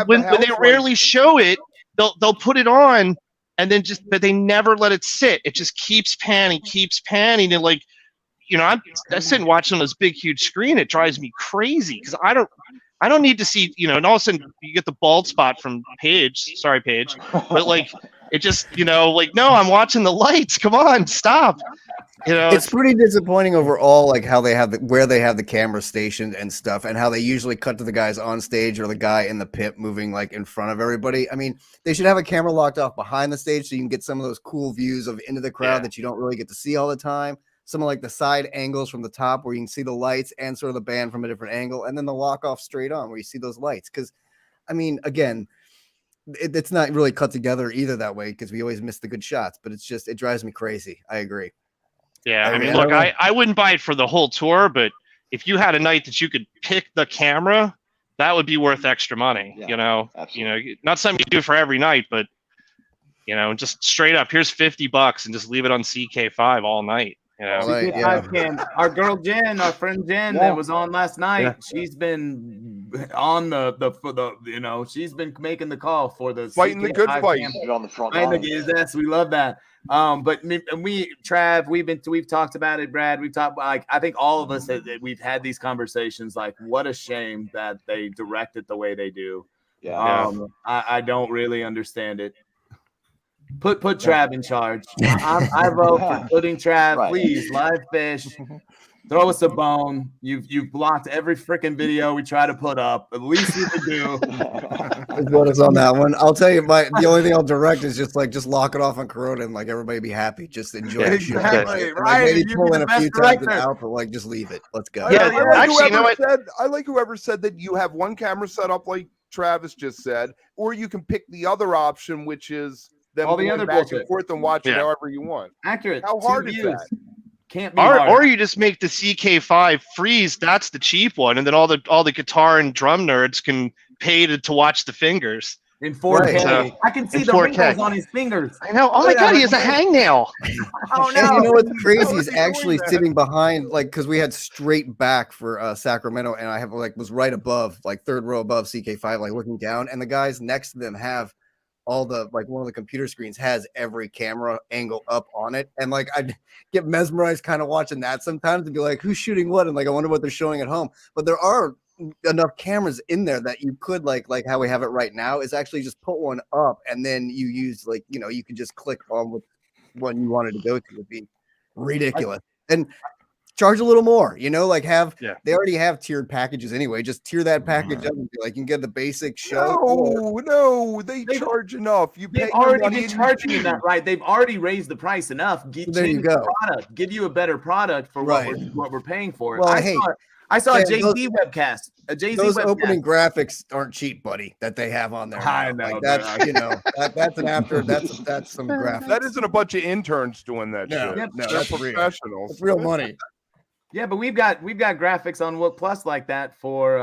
when they rarely show it, they'll put it on and then but they never let it sit. It just keeps panning, and like, you know, I'm sitting watching on this big huge screen. It drives me crazy because I don't need to see, you know, and all of a sudden you get the bald spot from Paige. Sorry, Paige. But like, it just, you know, like, no, I'm watching the lights. Come on, stop. You know, it's pretty disappointing overall, like how they have where they have the camera stationed and stuff, and how they usually cut to the guys on stage or the guy in the pit moving like in front of everybody. I mean, they should have a camera locked off behind the stage so you can get some of those cool views of into the crowd that you don't really get to see all the time. Some of like the side angles from the top where you can see the lights and sort of the band from a different angle, and then the lock off straight on where you see those lights. Because, I mean, again, it's not really cut together either that way because we always miss the good shots. But it's just, it drives me crazy. I agree. Yeah, I mean, look, I wouldn't buy it for the whole tour, but if you had a night that you could pick the camera, that would be worth extra money. Yeah, you know, absolutely. you know, not something you do for every night, but you know, just straight up, here's $50 and just leave it on CK5 all night. You know, CK5 our girl Jen, our friend Jen that was on last night. She's been on the you know, she's been making the call for the fighting the good fight. On the front line. Yes, we love that. But Trav, we've talked about it, Brad. We've talked about, like, I think all of us we've had these conversations. Like, what a shame that they direct it the way they do. I don't really understand it. Put Trav in charge. I vote for putting Trav. Right. Please, live fish. Throw us a bone. You've blocked every freaking video we try to put up. At least you can do. What is on that one? I'll tell you, the only thing I'll direct is just lock it off on Corona and like everybody be happy. Just enjoy it. Exactly. Right. Like, maybe pull in a few times and out, but like just leave it. Let's go. I like whoever said that you have one camera set up like Travis just said, or you can pick the other option, which is them all the other back and forth and watch it however you want. Accurate. How hard is that? Can't be hard. Or you just make the CK5 freeze. That's the cheap one, and then all the guitar and drum nerds can pay to watch the fingers in 4K. I can see the wrinkles on his fingers. I know. Oh my god, he has a hangnail. Oh no! And you know what's crazy is actually sitting behind, like, because we had straight back for Sacramento, and I have was right above, like third row above CK5, like looking down, and the guys next to them have all the, like, one of the computer screens has every camera angle up on it, and like I get mesmerized kind of watching that sometimes and be like, who's shooting what, and like I wonder what they're showing at home. But there are enough cameras in there that you could like how we have it right now is actually just put one up and then you use, like, you know, you could just click on with one you wanted to go to. Would be ridiculous. And charge a little more, you know, like they already have tiered packages anyway. Just tier that package up and be like, you can get the basic show. No, they charge enough. They've already been charging you that, right? They've already raised the price enough. There you go. Give you a better product for what we're paying for. Well, I saw a Jay-Z webcast. Those opening graphics aren't cheap, buddy, that they have on there. I know. Like, that's, you know, that's an after. That's some graphics. That isn't a bunch of interns doing that shit. No, that's professionals. It's real money. Yeah, but we've got graphics on Wook Plus like that for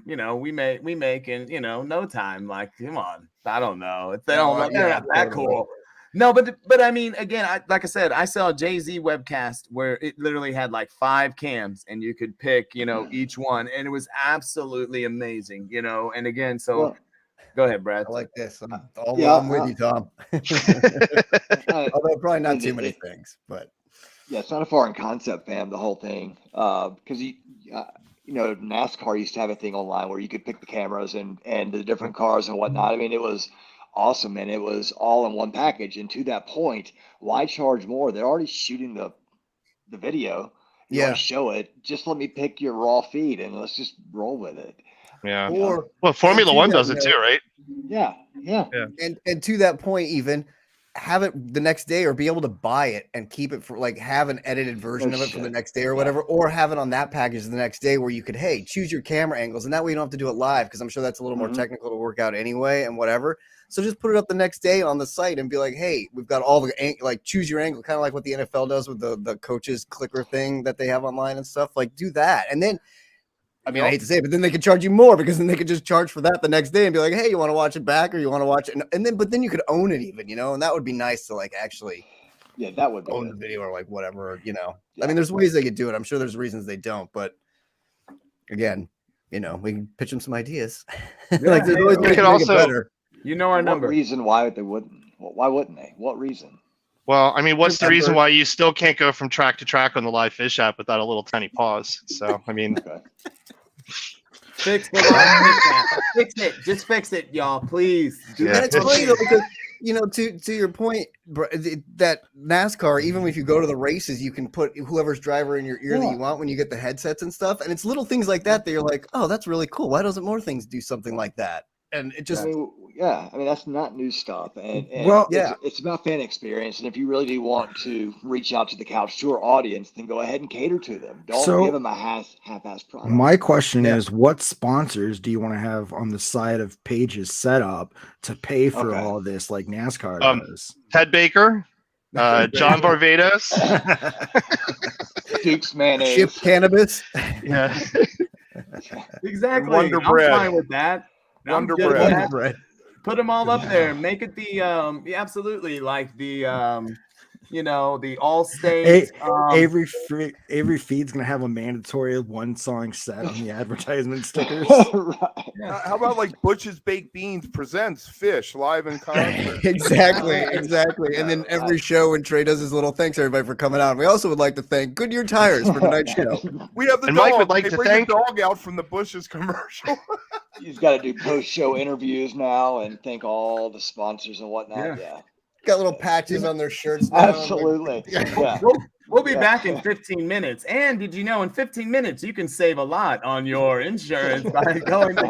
you know, we make in, you know, no time. Like, come on, I don't know. They're not that cool. No, but I mean, again, like I said, I saw a Jay-Z webcast where it literally had like 5 cams and you could pick, you know, each one, and it was absolutely amazing, you know. And again, so go ahead, Brad. I like this. I'm with you, Tom. Although probably not too many things, but. Yeah, it's not a foreign concept, fam, the whole thing. Because, you know, NASCAR used to have a thing online where you could pick the cameras and the different cars and whatnot. I mean, it was awesome, and it was all in one package. And to that point, why charge more? They're already shooting the video. You want to show it. Just let me pick your raw feed, and let's just roll with it. Yeah. Well, Formula One does it too, right? Yeah. And to that point, even have it the next day, or be able to buy it and keep it for like have an edited version of it for the next day or whatever, or have it on that package the next day where you could, hey, choose your camera angles, and that way you don't have to do it live, because I'm sure that's a little more technical to work out anyway and whatever. So just put it up the next day on the site and be like, hey, we've got all the like choose your angle, kind of like what the NFL does with the coaches clicker thing that they have online and stuff. Like do that, and then. I mean, I hate to say it, but then they could charge you more, because then they could just charge for that the next day and be like, hey, you want to watch it back, or you want to watch it? But then you could own it even, and that would be nice to like actually that would be own the video or like whatever, I mean, there's ways they could do it. I'm sure there's reasons they don't, but again, we can pitch them some ideas. Like there's always ways to make it better. Our number. What reason why they wouldn't? Well, why wouldn't they? What reason? Well, I mean, what's the reason why you still can't go from track to track on the live fish app without a little tiny pause? So, I mean, fix it. Fix it. Just fix it, y'all, please. And it's funny though, because to your point, that NASCAR, even if you go to the races, you can put whoever's driver in your ear that you want when you get the headsets and stuff. And it's little things like that you're like, oh, that's really cool. Why doesn't more things do something like that? And it just, I mean, that's not new stuff, and it's about fan experience. And if you really do want to reach out to the Couch Tour audience, then go ahead and cater to them. Don't give them a half-ass product. My question is, what sponsors do you want to have on the side of PHiSH setup to pay for all this, like NASCAR does? Ted Baker, John Varvatos, Duke's mayonnaise, Ship Cannabis, exactly. Wonder I'm Bread. fine with that. Wonder Bread. Put them all up there. Make it the absolutely like the the all state. Every feed's gonna have a mandatory one song set on the advertisement stickers. How about like Butch's Baked Beans presents Fish live in concert? Exactly. And then every show when Trey does his little thanks everybody for coming out. We also would like to thank Goodyear Tires for tonight's show. We have the And dog. Mike would like they to bring thank- the dog out from the Bush's commercial. You've got to do post-show interviews now and thank all the sponsors and whatnot. Yeah. Got little patches on their shirts now. Absolutely. Yeah. We'll be back in 15 minutes. And did you know in 15 minutes you can save a lot on your insurance by going to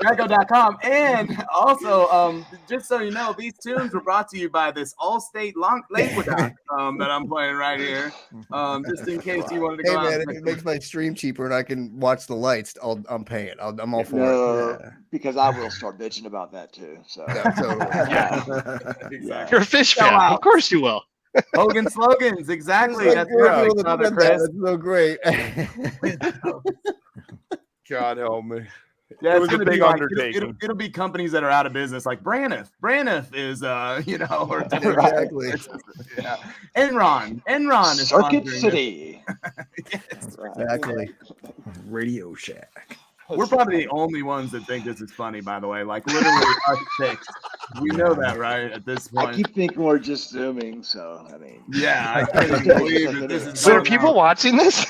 Geico.com. And also, just so you know, these tunes were brought to you by this Allstate Languedoc that I'm playing right here. Just in case you wanted to go out. Hey man, if it makes my stream cheaper and I can watch the lights, I'm paying. I'm all for it. Because I will start bitching about that too. So Exactly. you're a fish fan. Of course you will. Hogan slogans, exactly. Like, That's right, that's Chris. so great. God help me. Yeah, It was a big like, undertaking. it'll be companies that are out of business, like Braniff. Braniff is, or Exactly. yeah. Enron is Circuit sponsoring City. Yes. Exactly. Radio Shack. We're probably the only ones that think this is funny, by the way. Like literally us six. We know that, right? At this I point. keep thinking we're just zooming, so I mean. Yeah, I can't even believe that this is. So are going people on. watching this?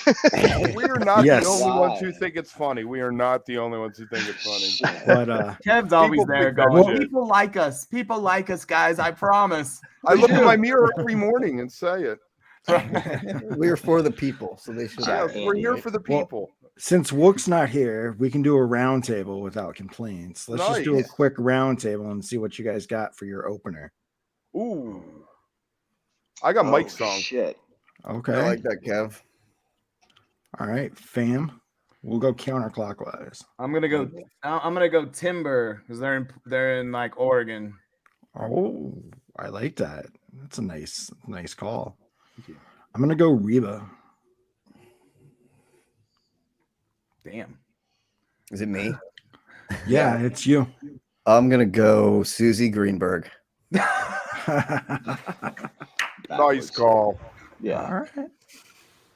We are not Yes. the only ones who think it's funny. We are not the only ones who think it's funny. But Kev's always People there think that going, shit. people like us. People like us, guys. I promise. I look in my mirror every morning and say it. We're for the people, so they should. Yeah, we're here for the people. since Wook's not here, we can do a round table without complaints. Let's just do a Nice. quick round table and see what you guys got for your opener. Ooh. I got Mike's song. Shit. Okay. I like that, Kev. All right, fam. We'll go counterclockwise. I'm gonna go Timber because they're in like Oregon. Oh, I like that. That's a nice call. I'm gonna go Reba. Damn. Is it me? Yeah, it's you. I'm gonna go Susie Greenberg. Nice call. Yeah. All right.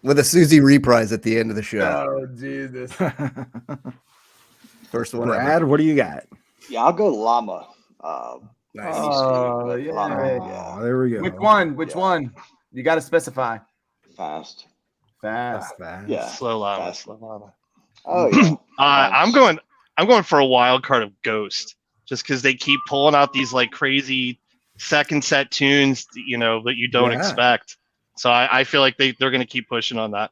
With a Susie reprise at the end of the show. Oh Jesus. First one. Brad, what do you got? Yeah, I'll go Llama. Nice. Oh, yeah. yeah. Llama, Oh, there we go. Which one? Which Yeah. one? You got to specify. Fast. Fast. Fast. Yeah. Slow lava. Fast. Slow lava. Oh yeah. I'm going for a wild card of Ghost, just because they keep pulling out these like crazy second set tunes, that you don't Yeah. expect. So I feel like they're going to keep pushing on that.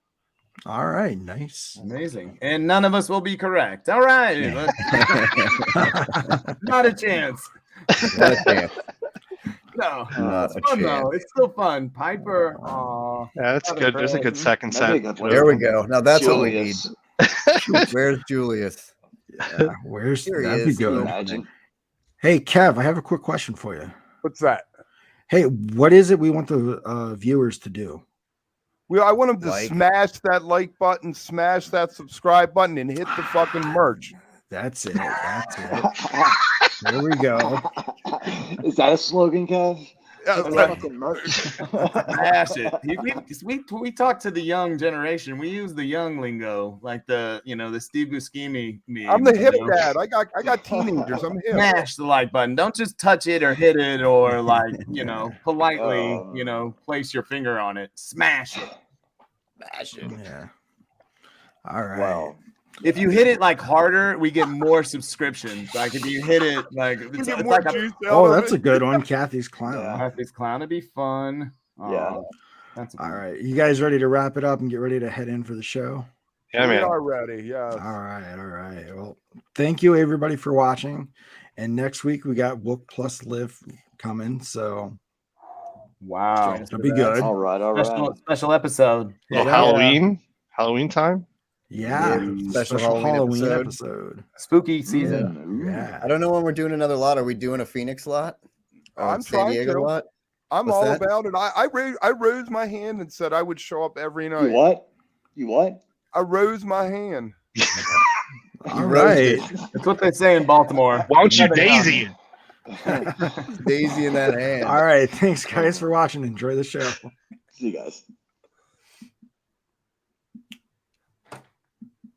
All right, nice. Amazing. And none of us will be correct. All right. Not a chance. Not a chance. No, Not it's a fun chance. though. It's still fun. Piper. Aw. Yeah, that's good. There's a good second That'd set. be a good There one. we go. Now that's what we need. Julius. Where's Julius? Yeah, where's Here he that'd be is. good. Imagine. Hey, Kev, I have a quick question for you. What's that? Hey, what is it we want the viewers to do? I want them to Like. smash that like button, smash that subscribe button, and hit the fucking merch. That's it. That's it. There we go. Is that a slogan, Kev? Yeah, That's right. fucking merch. Smash it. We talk to the young generation. We use the young lingo, like the Steve Buscemi meme. I'm the hip you know? dad. I got teenagers. I'm hip. Smash the like button. Don't just touch it or hit it or politely, place your finger on it. Smash it. Smash it. Yeah. All right. Wow. If you hit it like harder, we get more subscriptions. Like if you hit it like You it's get like more a juice out Oh, of that's it. a good one. Kathy's clown. Yeah. this clown to be fun. Yeah. That's All right. You guys ready to wrap it up and get ready to head in for the show? Yeah, We man. are ready. Yeah. All right. All right. Well, thank you everybody for watching. And next week we got Wook plus Live coming. So wow. it'll be good. All right. All right. Special episode. Little Yeah. Halloween time. Yeah. Special Special Halloween Halloween episode. episode. Spooky season. Yeah. I don't know when we're doing another lot. Are we doing a Phoenix lot? Or I'm San trying Diego to. lot? I'm What's all that? about it. I rose my hand and said I would show up every night. You what? You what? I rose my hand. All right. That's what they say in Baltimore. Why don't you daisy? Daisy in that hand. All right. Thanks guys for watching. Enjoy the show. See you guys.